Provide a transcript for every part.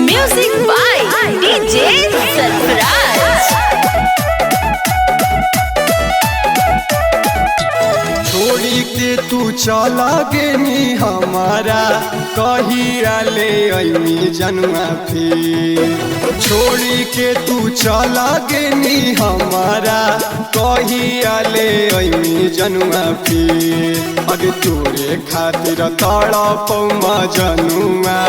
Music by DJ Sarfaraz। छोड़ी के तू चला गेनी हमारा कहिया ले अइनी जनुआ फिर। छोड़ी के तू चला गेनी हमारा कहिया ले अइनी जनुआ फिर। अगे तोरे खातिर तड़पौ जनुआ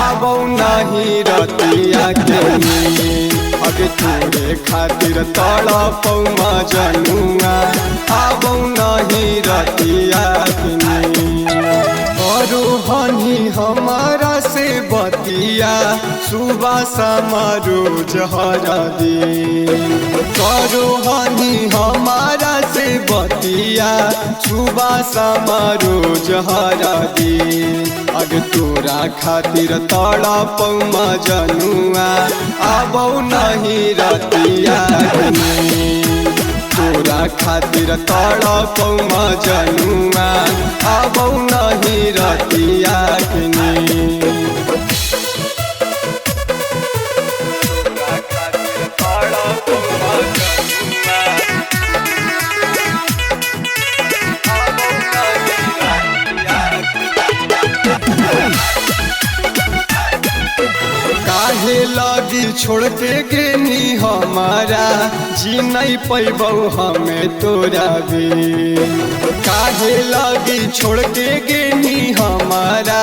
आबौ नहीं रतिया के नींद। अगे तोरे खातिर तड़पौ जनुआ आबौ नहीं रतिया के नींद। हनी हमारा से बतिया सुबह शाम रोज हर दिन। करो हनी हमारा से बतिया सुबह शाम रोज हर दिन। अग तोरा खातिर तड़पौ जनुआ आबौ नहीं रतिया के नींद। तोरा खातिर तड़पौ जनुआ आबौ नहीं रतिया के नींद। काहे लगी छोड़ के गेनी हमारा जी नहीं पैबौ हमें तोरा भी। काहे लगी छोड़ के गेनी हमारा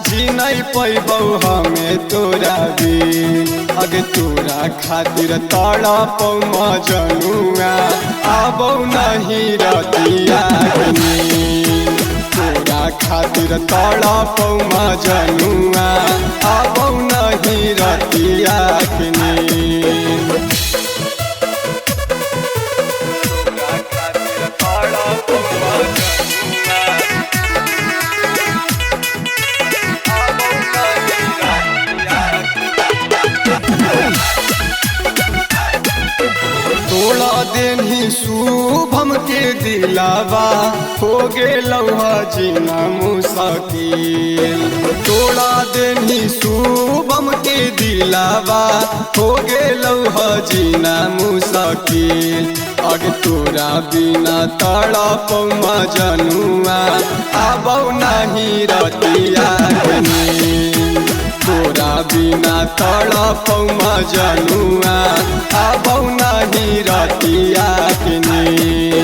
जी नहीं पैबौ हमें तोरा भी। अगे तोरा खातिर तड़पौ जनुआ आबौ नहीं रतिया के नींद। तोरा खातिर तड़पौ जनुआ आबौ नहीं रतिया के नींद। तोड़ा देनी शुभम के दिलावा हो गेलौ जीना मुश्किल। तोड़ा देनी शुभम के दिलावा हो गेलौ जीना मुश्किल। अग तोरा बिना तड़पौ जनुआ आबौ नहीं रतिया के नींद। तोरा बिना तड़पौ जनुआ आबौ नहीं रतिया के नींद।